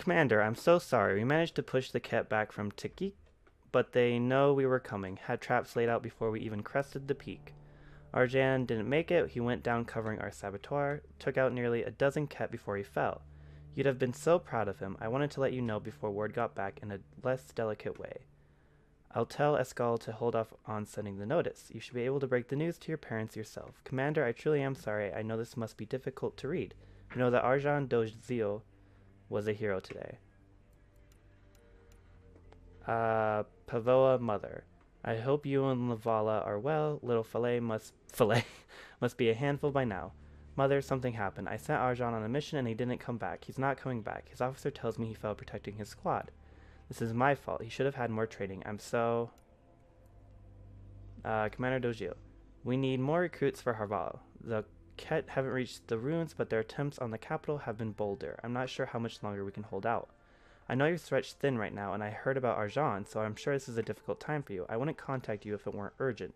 Commander, I'm so sorry. We managed to push the Ket back from Tiki, but they know we were coming. Had traps laid out before we even crested the peak. Arjan didn't make it. He went down covering our saboteur, took out nearly a dozen Ket before he fell. You'd have been so proud of him. I wanted to let you know before word got back in a less delicate way. I'll tell Escal to hold off on sending the notice. You should be able to break the news to your parents yourself. Commander, I truly am sorry. I know this must be difficult to read. I know that Arjan Dozio was a hero today. Pavoa Mother. I hope you and Lavala are well. Little Filet must be a handful by now. Mother, something happened. I sent Arjan on a mission and he didn't come back. He's not coming back. His officer tells me he fell protecting his squad. This is my fault. He should have had more training. I'm so... Commander Dojil. We need more recruits for Harval. The Ket haven't reached the ruins, but their attempts on the capital have been bolder. I'm not sure how much longer we can hold out. I know you're stretched thin right now, and I heard about Arjan, so I'm sure this is a difficult time for you. I wouldn't contact you if it weren't urgent.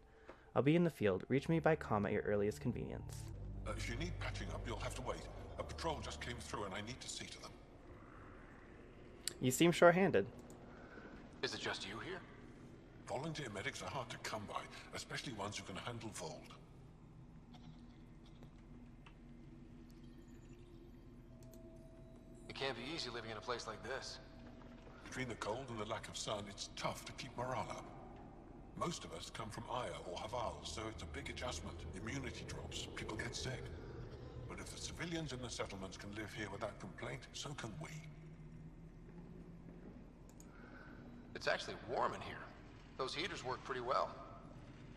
I'll be in the field. Reach me by comm at your earliest convenience. If you need patching up, you'll have to wait. A patrol just came through and I need to see to them. You seem short-handed. Is it just you here? Volunteer medics are hard to come by, especially ones who can handle Voeld. It can't be easy living in a place like this. Between the cold and the lack of sun, it's tough to keep morale up. Most of us come from Aya or Haval, so it's a big adjustment. Immunity drops, people get sick. But if the civilians in the settlements can live here without complaint, so can we. It's actually warm in here. Those heaters work pretty well.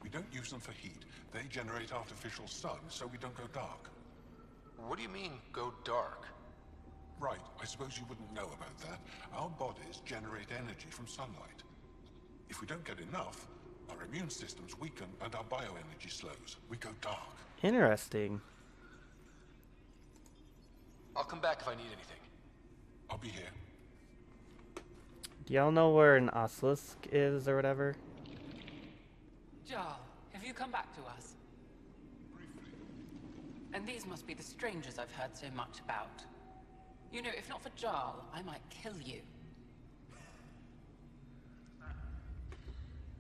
We don't use them for heat. They generate artificial sun, so we don't go dark. What do you mean, go dark? Right, I suppose you wouldn't know about that. Our bodies generate energy from sunlight. If we don't get enough, our immune systems weaken and our bioenergy slows. We go dark. Interesting. I'll come back if I need anything. I'll be here. Do y'all know where an obelisk is or whatever? Jarl, have you come back to us? Briefly. And these must be the strangers I've heard so much about. You know, if not for Jarl, I might kill you.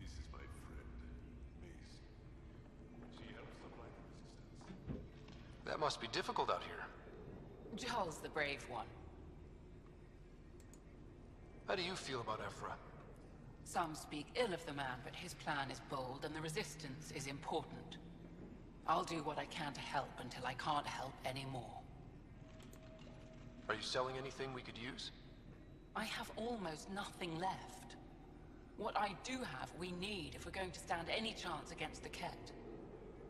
This is my friend, Mace. She helps supply the resistance. That must be difficult out here. Jarl's the brave one. How do you feel about Ephra? Some speak ill of the man, but his plan is bold and the resistance is important. I'll do what I can to help until I can't help anymore. Are you selling anything we could use? I have almost nothing left. What I do have, we need if we're going to stand any chance against the Ket.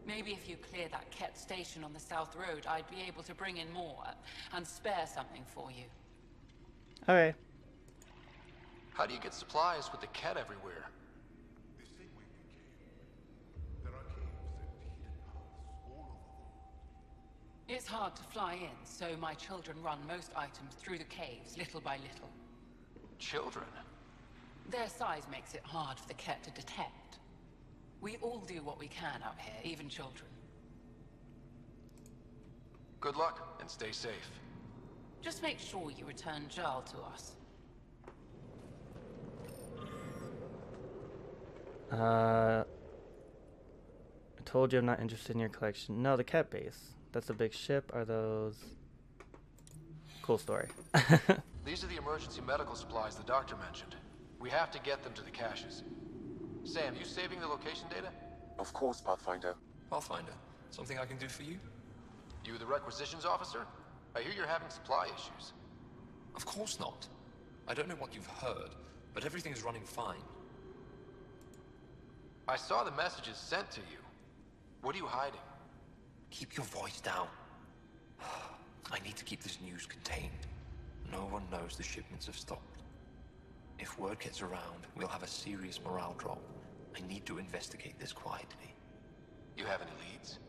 Maybe if you clear that Ket station on the South Road, I'd be able to bring in more and spare something for you. Okay. How do you get supplies with the Ket everywhere? This thing we became. There are caves and hidden paths all over the world. It's hard to fly in, so my children run most items through the caves, little by little. Children? Their size makes it hard for the Ket to detect. We all do what we can out here, even children. Good luck, and stay safe. Just make sure you return Jarl to us. I told you I'm not interested in your collection. No, the Ket base. That's a big ship. Are those... Cool story. These are the emergency medical supplies the doctor mentioned. We have to get them to the caches. Sam, you saving the location data? Of course, Pathfinder. Pathfinder, something I can do for you? You the requisitions officer? I hear you're having supply issues. Of course not. I don't know what you've heard, but everything's running fine. I saw the messages sent to you. What are you hiding? Keep your voice down. I need to keep this news contained. No one knows the shipments have stopped. If word gets around, we'll have a serious morale drop. I need to investigate this quietly. You have any leads?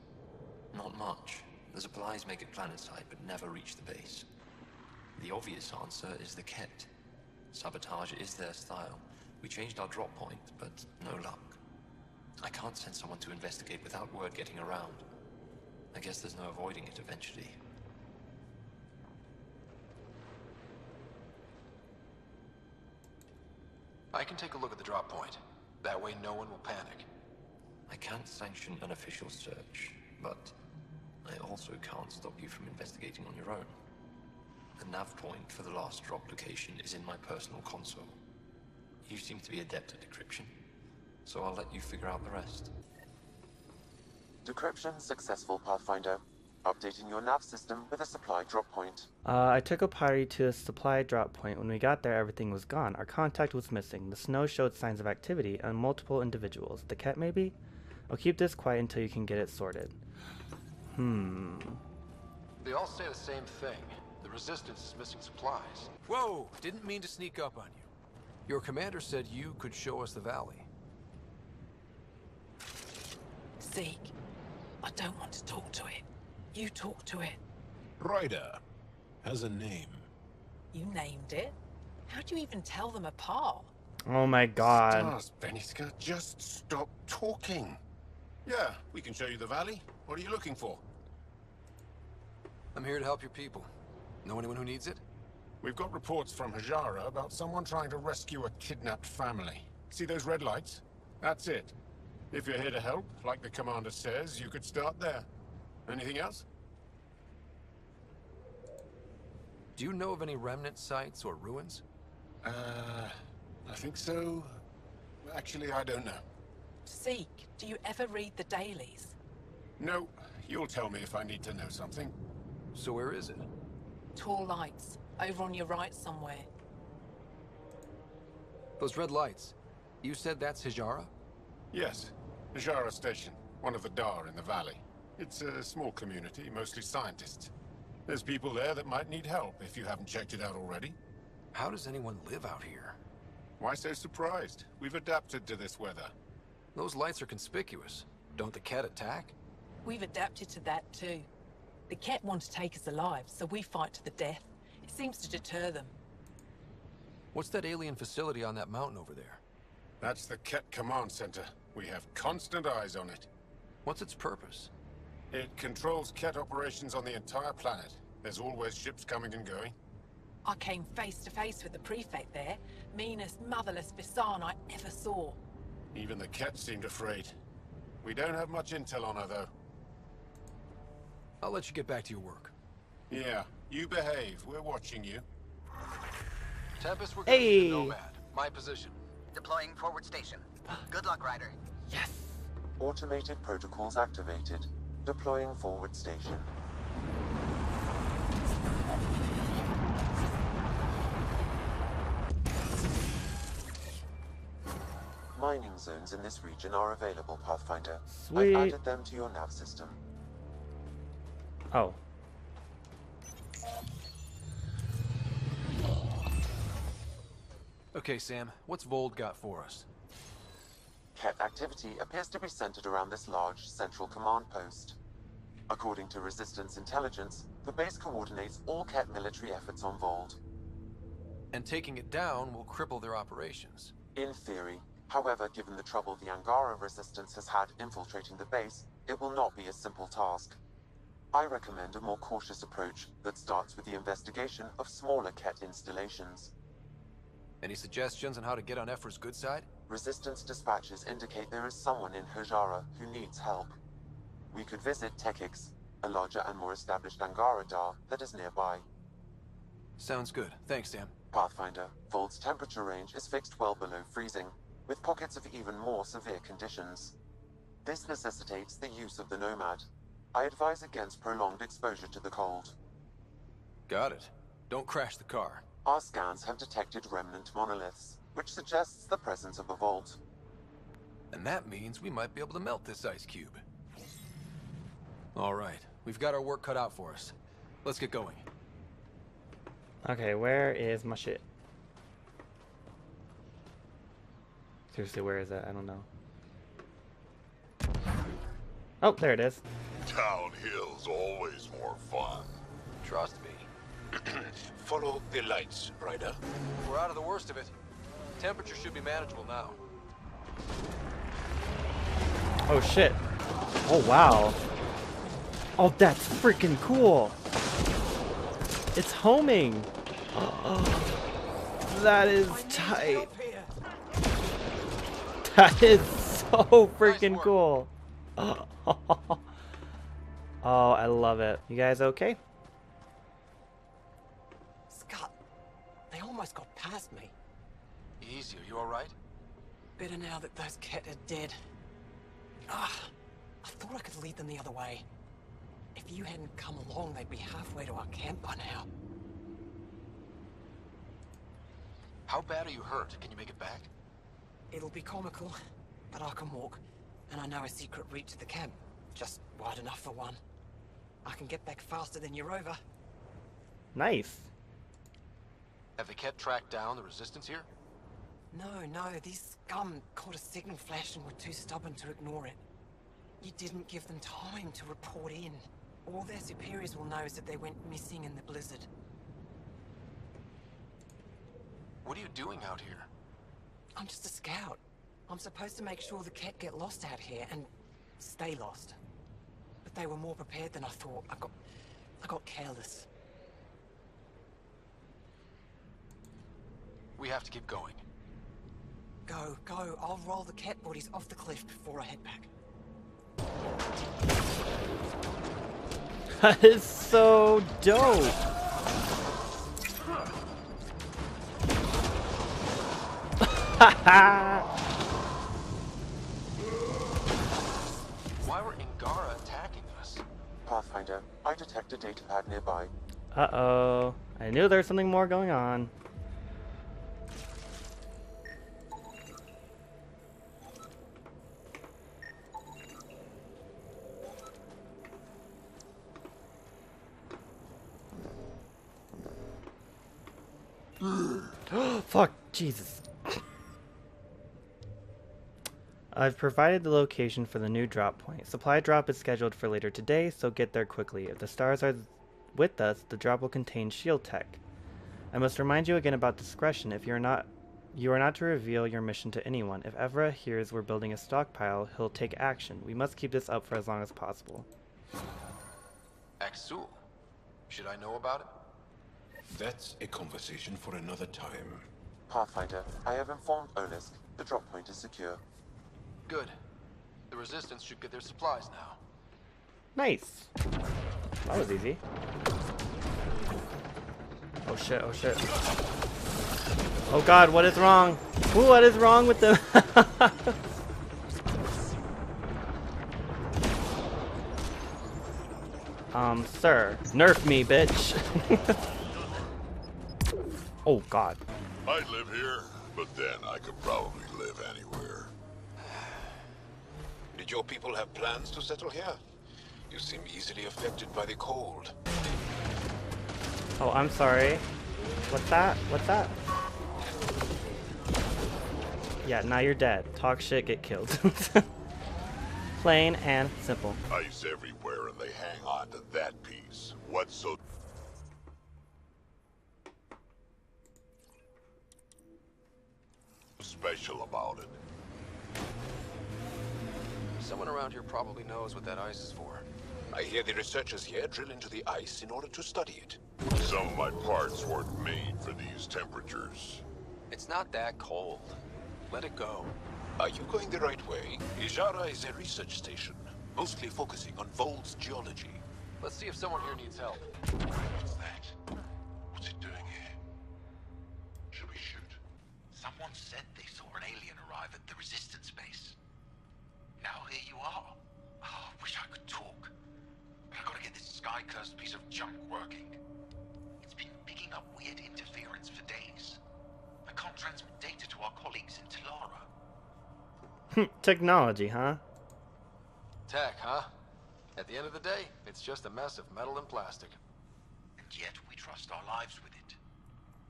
Not much. The supplies make it planetside, but never reach the base. The obvious answer is the Ket. Sabotage is their style. We changed our drop point, but no luck. I can't send someone to investigate without word getting around. I guess there's no avoiding it eventually. I can take a look at the drop point. That way no one will panic. I can't sanction an official search, but I also can't stop you from investigating on your own. The nav point for the last drop location is in my personal console. You seem to be adept at decryption, so I'll let you figure out the rest. Decryption successful, Pathfinder. Updating your nav system with a supply drop point. I took a party to a supply drop point. When we got there, everything was gone. Our contact was missing. The snow showed signs of activity on multiple individuals. The cat, maybe? I'll keep this quiet until you can get it sorted. They all say the same thing. The Resistance is missing supplies. Whoa! Didn't mean to sneak up on you. Your commander said you could show us the valley. Zeke, I don't want to talk to it. You talk to it. Ryder has a name. You named it. How do you even tell them apart? Oh my god. Stars, Beniska, just stop talking. Yeah, we can show you the valley. What are you looking for? I'm here to help your people. Know anyone who needs it? We've got reports from Hajara about someone trying to rescue a kidnapped family. See those red lights? That's it. If you're here to help, like the commander says, you could start there. Anything else? Do you know of any remnant sites or ruins? I think so. Actually, I don't know. Zeke, do you ever read the dailies? No, you'll tell me if I need to know something. So where is it? Tall lights, over on your right somewhere. Those red lights. You said that's Hajara? Yes, Hajara Station, one of the Dar in the valley. It's a small community, mostly scientists. There's people there that might need help if you haven't checked it out already. How does anyone live out here? Why so surprised? We've adapted to this weather. Those lights are conspicuous. Don't the cat attack? We've adapted to that too. The Ket want to take us alive, so we fight to the death. It seems to deter them. What's that alien facility on that mountain over there? That's the Ket Command Center. We have constant eyes on it. What's its purpose? It controls Ket operations on the entire planet. There's always ships coming and going. I came face to face with the prefect there. Meanest, motherless Bisan I ever saw. Even the Ket seemed afraid. We don't have much intel on her, though. I'll let you get back to your work. Yeah, you behave. We're watching you. Tempest, we're going to Hey! the Nomad. My position. Deploying forward station. Good luck, Ryder. Yes. Automated protocols activated. Deploying forward station. Mining zones in this region are available, Pathfinder. Sweet. I've added them to your nav system. Oh. Okay, Sam, what's Voeld got for us? Ket activity appears to be centered around this large central command post. According to Resistance intelligence, the base coordinates all Ket military efforts on Voeld. And taking it down will cripple their operations. In theory. However, given the trouble the Angara Resistance has had infiltrating the base, it will not be a simple task. I recommend a more cautious approach that starts with the investigation of smaller Ket installations. Any suggestions on how to get on Ephra's good side? Resistance dispatches indicate there is someone in Hajara who needs help. We could visit Tekix, a larger and more established Angara Dar that is nearby. Sounds good. Thanks, Sam. Pathfinder, Vold's temperature range is fixed well below freezing, with pockets of even more severe conditions. This necessitates the use of the Nomad. I advise against prolonged exposure to the cold. Got it. Don't crash the car. Our scans have detected remnant monoliths, which suggests the presence of a vault. And that means we might be able to melt this ice cube. All right, we've got our work cut out for us. Let's get going. Okay, where is my shit? Seriously, where is that? I don't know. Oh, there it is. Downhill's always more fun. Trust me. Follow the lights, Ryder. We're out of the worst of it. Temperature should be manageable now. Oh shit. Oh wow. Oh, that's freaking cool. It's homing. That is tight. That is so freaking work. cool. Oh, I love it. You guys okay? Scott, they almost got past me. Easy, are you alright? Better now that those Ket are dead. Ah, I thought I could lead them the other way. If you hadn't come along, they'd be halfway to our camp by now. How bad are you hurt? Can you make it back? It'll be comical, but I can walk, and I know a secret route to the camp. Just wide enough for one. I can get back faster than your rover. Nice. Have the Ket tracked down the resistance here? No, these scum caught a signal flash and were too stubborn to ignore it. You didn't give them time to report in. All their superiors will know is that they went missing in the blizzard. What are you doing out here? I'm just a scout. I'm supposed to make sure the Ket get lost out here and stay lost. But they were more prepared than I thought. I got careless. We have to keep going. Go. I'll roll the Ket bodies off the cliff before I head back. That is so dope. Why were Angara attacking us? Pathfinder, I detect a data pad nearby. Uh-oh. I knew there was something more going on. Fuck, Jesus. I've provided the location for the new drop point. Supply drop is scheduled for later today, so get there quickly. If the stars are with us, the drop will contain shield tech. I must remind you again about discretion. If you are not to reveal your mission to anyone. If Evra hears we're building a stockpile, he'll take action. We must keep this up for as long as possible. Axul. Should I know about it? That's a conversation for another time. Pathfinder, I have informed Olisk. The drop point is secure. Good. The Resistance should get their supplies now. Nice. That was easy. Oh shit, oh shit. Oh god, what is wrong? Ooh, what is wrong with them? Sir, nerf me, bitch. Oh god. I live here, but then I could probably live anywhere. Did your people have plans to settle here? You seem easily affected by the cold. Oh, I'm sorry. What's that? What's that? Yeah, now you're dead. Talk shit, get killed. Plain and simple. Ice everywhere and they hang on to that piece. What's so special about it? Someone around here probably knows what that ice is for. I hear the researchers here drill into the ice in order to study it. Some of my parts weren't made for these temperatures. It's not that cold. Let it go. Are you going the right way? Ijara is a research station, mostly focusing on Voeld's geology. Let's see if someone here needs help. What's that? What's it doing here? Should we shoot? Someone said they saw an alien arrive at the Resistance base. Now here you are. Oh, wish I could talk. But I gotta get this sky-cursed piece of junk working. It's been picking up weird interference for days. I can't transmit data to our colleagues in Talara. Technology, huh? Tech, huh? At the end of the day, it's just a mess of metal and plastic. And yet we trust our lives with it.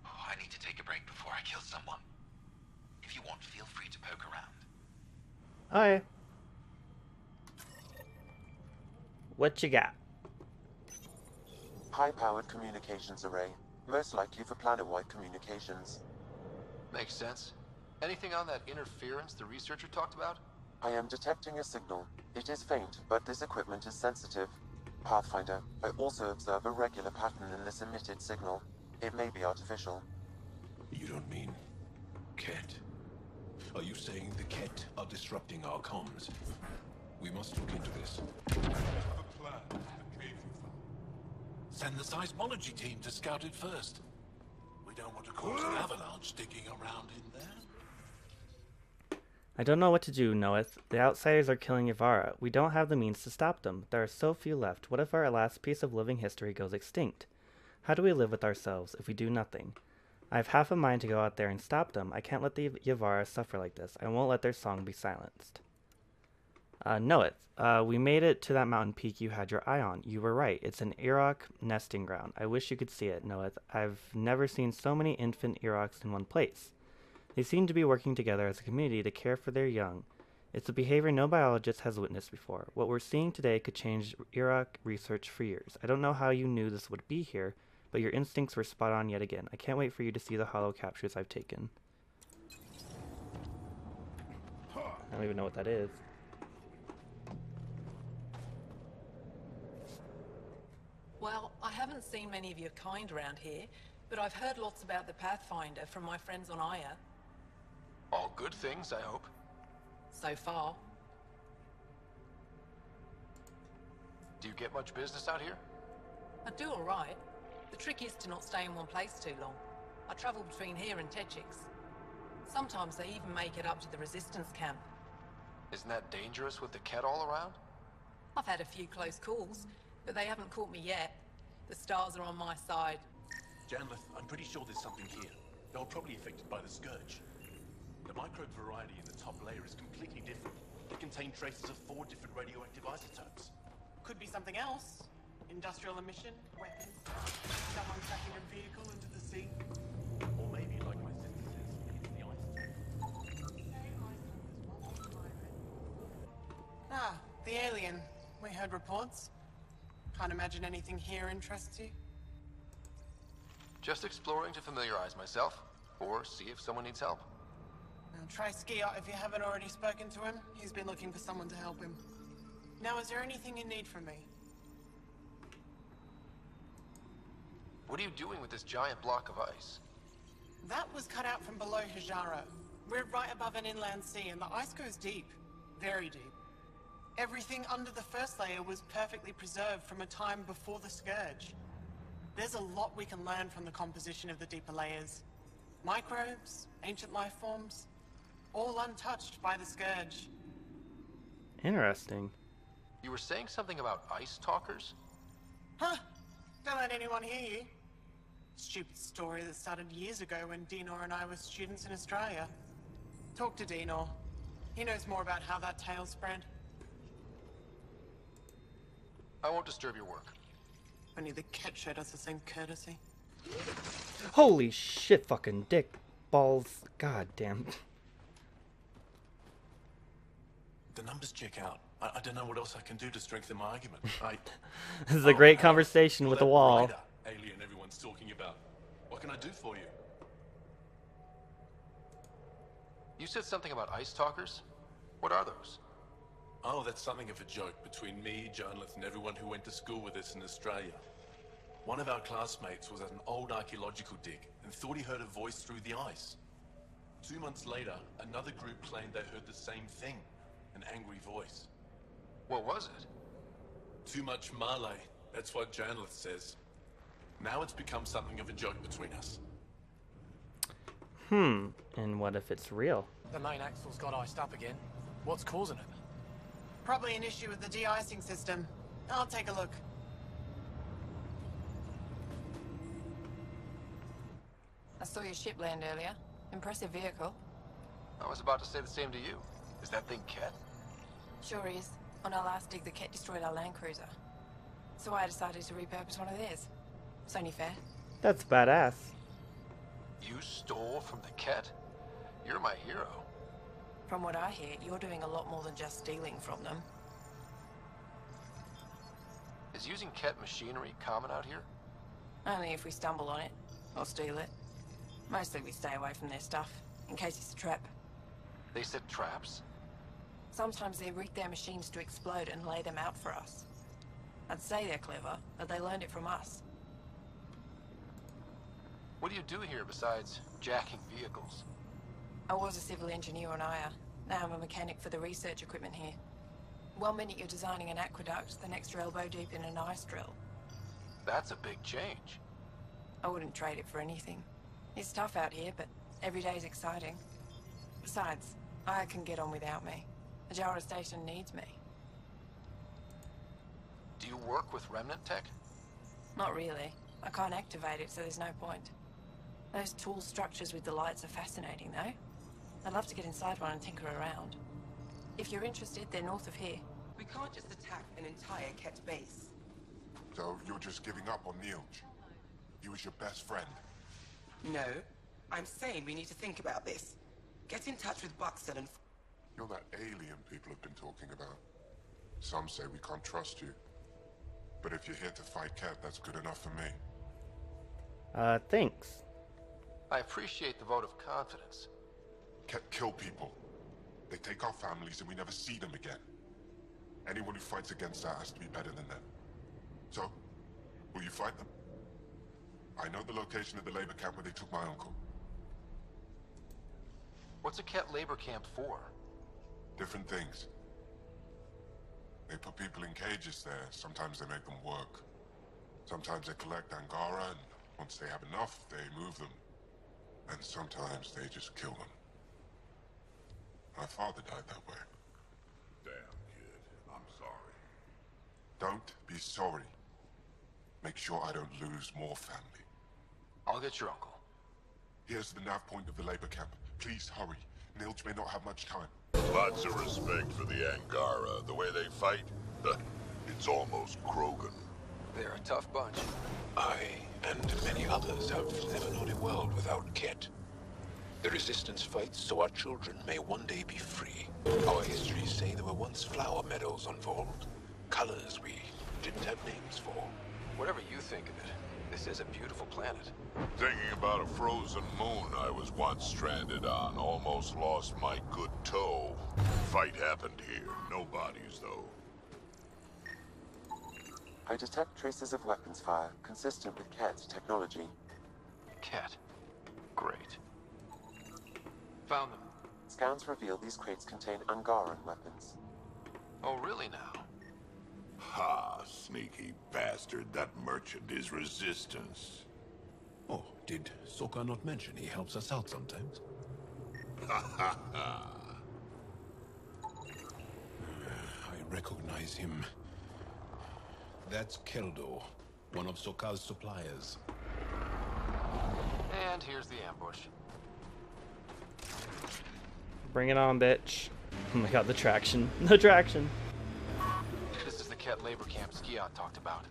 Oh, I need to take a break before I kill someone. If you want, feel free to poke around. Alright. What you got? High-powered communications array. Most likely for planet-wide communications. Makes sense. Anything on that interference the researcher talked about? I am detecting a signal. It is faint, but this equipment is sensitive. Pathfinder, I also observe a regular pattern in this emitted signal. It may be artificial. You don't mean... Ket? Are you saying the Ket are disrupting our comms? We must look into this. I have a plan. The cave you found. Send the seismology team to scout it first. We don't want to cause an avalanche digging around in there. I don't know what to do, Noeth. The outsiders are killing Yavara. We don't have the means to stop them. There are so few left. What if our last piece of living history goes extinct? How do we live with ourselves if we do nothing? I have half a mind to go out there and stop them. I can't let the Yavara suffer like this. I won't let their song be silenced. Noeth, we made it to that mountain peak you had your eye on. You were right. It's an Irok nesting ground. I wish you could see it, Noeth. I've never seen so many infant Iroks in one place. They seem to be working together as a community to care for their young. It's a behavior no biologist has witnessed before. What we're seeing today could change Iraq research for years. I don't know how you knew this would be here, but your instincts were spot on yet again. I can't wait for you to see the holo captures I've taken. I don't even know what that is. Well, I haven't seen many of your kind around here, but I've heard lots about the Pathfinder from my friends on Aya. All good things, I hope. So far. Do you get much business out here? I do all right. The trick is to not stay in one place too long. I travel between here and Techix. Sometimes they even make it up to the Resistance camp. Isn't that dangerous with the Ket all around? I've had a few close calls, but they haven't caught me yet. The stars are on my side. Janlith, I'm pretty sure there's something here. They were probably affected by the Scourge. The microbe variety in the top layer is completely different. They contain traces of 4 different radioactive isotopes. Could be something else. Industrial emission, weapons, someone cracking a vehicle into the sea. Or maybe, like my sister says, it's the isotope. Ah, the alien. We heard reports. Can't imagine anything here interests you. Just exploring to familiarize myself, or see if someone needs help. Now try Skiot if you haven't already spoken to him. He's been looking for someone to help him. Now, is there anything you need from me? What are you doing with this giant block of ice? That was cut out from below Hijara. We're right above an inland sea, and the ice goes deep. Very deep. Everything under the first layer was perfectly preserved from a time before the Scourge. There's a lot we can learn from the composition of the deeper layers. Microbes, ancient life forms, all untouched by the Scourge. Interesting. You were saying something about ice talkers? Huh? Don't let anyone hear you. Stupid story that started years ago when Dinor and I were students in Australia. Talk to Dinor. He knows more about how that tale spread. I won't disturb your work. Only the Ket showed us the same courtesy. Holy shit, fucking dick balls. God damn. The numbers check out. I don't know what else I can do to strengthen my argument. This is a great conversation with the wall. Rider, alien everyone's talking about. What can I do for you? You said something about ice talkers? What are those? Oh, that's something of a joke between me, Janlith, and everyone who went to school with us in Australia. One of our classmates was at an old archaeological dig and thought he heard a voice through the ice. 2 months later, another group claimed they heard the same thing, an angry voice. What was it? Too much Malay, that's what Janlith says. Now it's become something of a joke between us. And what if it's real? The main axle's got iced up again. What's causing it? Probably an issue with the de-icing system. I'll take a look. I saw your ship land earlier. Impressive vehicle. I was about to say the same to you. Is that thing Ket? Sure is. On our last dig, the Ket destroyed our land cruiser. So I decided to repurpose one of theirs. It's only fair. That's badass. You stole from the Ket? You're my hero. From what I hear, you're doing a lot more than just stealing from them. Is using Ket machinery common out here? Only if we stumble on it, or steal it. Mostly we stay away from their stuff, in case it's a trap. They set traps? Sometimes they rig their machines to explode and lay them out for us. I'd say they're clever, but they learned it from us. What do you do here besides jacking vehicles? I was a civil engineer on Aya. Now I'm a mechanic for the research equipment here. 1 minute you're designing an aqueduct, the next you're elbow deep in an ice drill. That's a big change. I wouldn't trade it for anything. It's tough out here, but every day's exciting. Besides, Aya can get on without me. Ajara Station needs me. Do you work with Remnant tech? Not really. I can't activate it, so there's no point. Those tool structures with the lights are fascinating, though. I'd love to get inside one and tinker around. If you're interested, they're north of here. We can't just attack an entire Ket base. So you're just giving up on Neilj? He was your best friend. No. I'm saying we need to think about this. Get in touch with Buxton and... You're that alien people have been talking about. Some say we can't trust you. But if you're here to fight Ket, that's good enough for me. Thanks. I appreciate the vote of confidence. Ket kill people. They take our families and we never see them again. Anyone who fights against that has to be better than them. So, will you fight them? I know the location of the labor camp where they took my uncle. What's a Ket labor camp for? Different things. They put people in cages there. Sometimes they make them work. Sometimes they collect Angara, and once they have enough, they move them. And sometimes they just kill them. My father died that way. Damn, kid. I'm sorry. Don't be sorry. Make sure I don't lose more family. I'll get your uncle. Here's the nav point of the labor camp. Please hurry. Neilj may not have much time. Lots of respect for the Angara. The way they fight, it's almost Krogan. They're a tough bunch. I and many others have never known a world without Ket. The Resistance fights so our children may one day be free. Our histories say there were once flower meadows on Voeld. Colors we didn't have names for. Whatever you think of it, this is a beautiful planet. Thinking about a frozen moon I was once stranded on. Almost lost my good toe. Fight happened here. No bodies, though. I detect traces of weapons fire, consistent with Ket's technology. Ket. Great. Found them. Scans reveal these crates contain Angaran weapons. Oh, really now? Ha, sneaky bastard. That merchant is Resistance. Oh, did Soka not mention he helps us out sometimes? Ha ha ha. I recognize him. That's Keldo, one of Soka's suppliers. And here's the ambush. Bring it on, bitch. Oh my god, the traction. The traction. This is the Ket labor camp Skion talked about.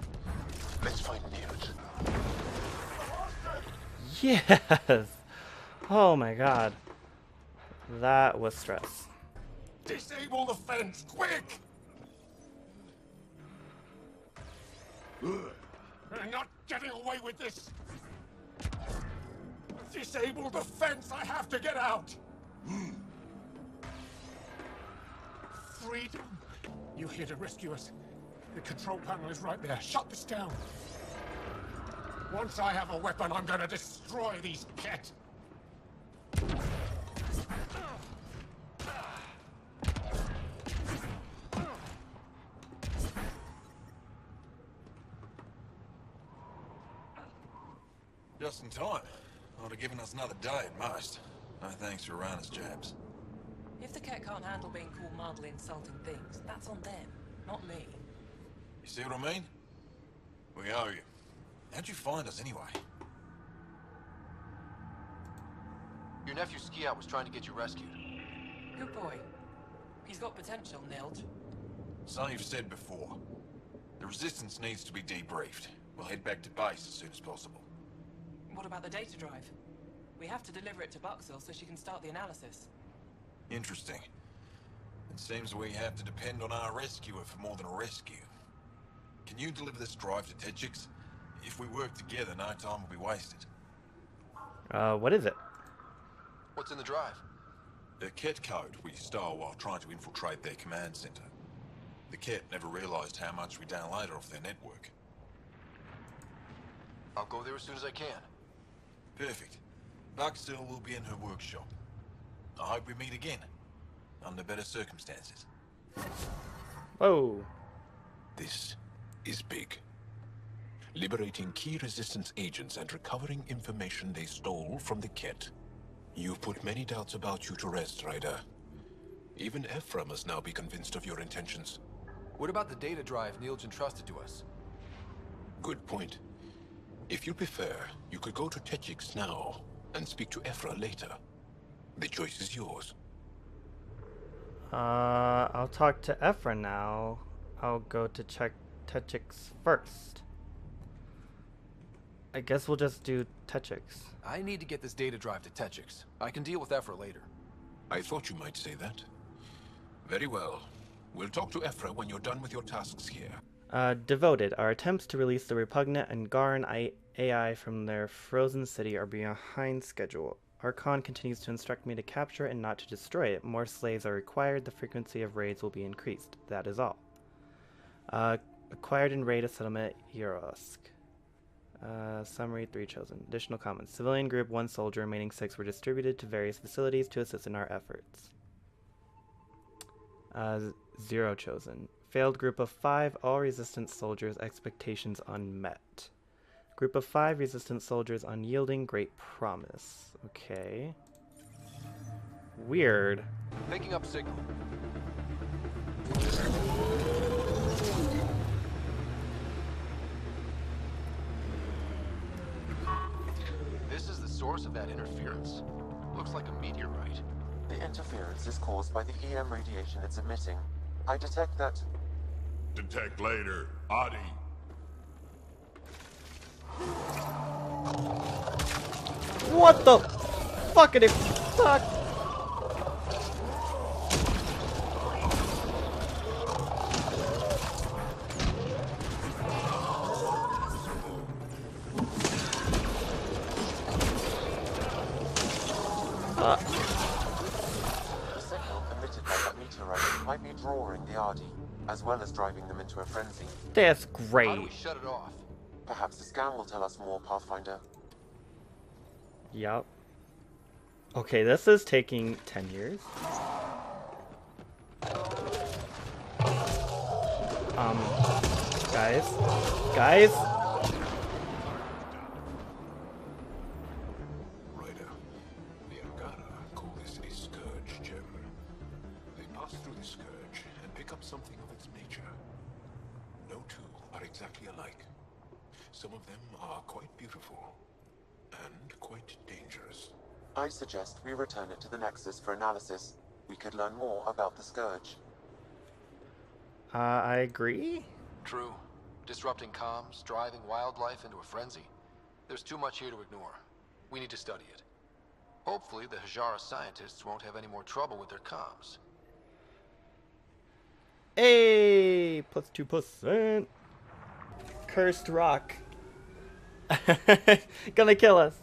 Let's find Neilj. Yes! Oh my god. That was stress. Disable the fence, quick! I'm not getting away with this! Disable the fence! I have to get out! Freedom! You're here to rescue us. The control panel is right there. Shut this down. Once I have a weapon, I'm gonna destroy these Ket. Just in time. Would have given us another day at most. No thanks for Rana's jabs. If the Ket can't handle being called mildly insulting things, that's on them, not me. You see what I mean? We owe you. How'd you find us anyway? Your nephew Skiot was trying to get you rescued. Good boy. He's got potential, Neilj. So you've said before. The Resistance needs to be debriefed. We'll head back to base as soon as possible. What about the data drive? We have to deliver it to Buxel so she can start the analysis. Interesting. It seems we have to depend on our rescuer for more than a rescue. Can you deliver this drive to Tetchix? If we work together, no time will be wasted. What is it? What's in the drive? The Ket code we stole while trying to infiltrate their command center. The Ket never realized how much we downloaded off their network. I'll go there as soon as I can. Perfect. Buxel will be in her workshop. I hope we meet again, under better circumstances. Whoa. This is big. Liberating key resistance agents and recovering information they stole from the Ket. You've put many doubts about you to rest, Ryder. Even Ephra must now be convinced of your intentions. What about the data drive Neil's entrusted to us? Good point. If you prefer, you could go to Techix now and speak to Ephra later. The choice is yours. I'll talk to Ephra now. I'll go to check Techix first. I guess we'll just do Techix. I need to get this data drive to Techix. I can deal with Ephra later. I thought you might say that. Very well. We'll talk to Ephra when you're done with your tasks here. Devoted. Our attempts to release the repugnant Angaran AI from their frozen city are behind schedule. Archon continues to instruct me to capture it and not to destroy it. More slaves are required. The frequency of raids will be increased. That is all. Acquired in raid a settlement Eurosk. Summary 3 chosen. Additional comments. Civilian group 1 soldier, remaining 6 were distributed to various facilities to assist in our efforts. 0 chosen. Failed group of 5, all resistance soldiers, expectations unmet. Group of 5, resistance soldiers unyielding, great promise. Okay. Weird. Picking up signal. This is the source of that interference. Looks like a meteorite. The interference is caused by the EM radiation it's emitting. I detect that... Detect later. Adi. What the fuckity fuck? The signal emitted by that meteorite might be drawing the Ardi, as well as driving them into a frenzy. That's great. How do we shut it off? Perhaps the scan will tell us more, Pathfinder. Yup. Okay, this is taking 10 years. Guys? Ryder, the Angara call this a scourge gem. They pass through the scourge and pick up something of its nature. No two are exactly alike. Some of them are quite beautiful and quite dangerous. I suggest we return it to the Nexus for analysis. We could learn more about the Scourge. I agree. True. Disrupting comms, driving wildlife into a frenzy. There's too much here to ignore. We need to study it. Hopefully the Hajara scientists won't have any more trouble with their comms. Hey, plus 2%. Cursed rock. Gonna kill us.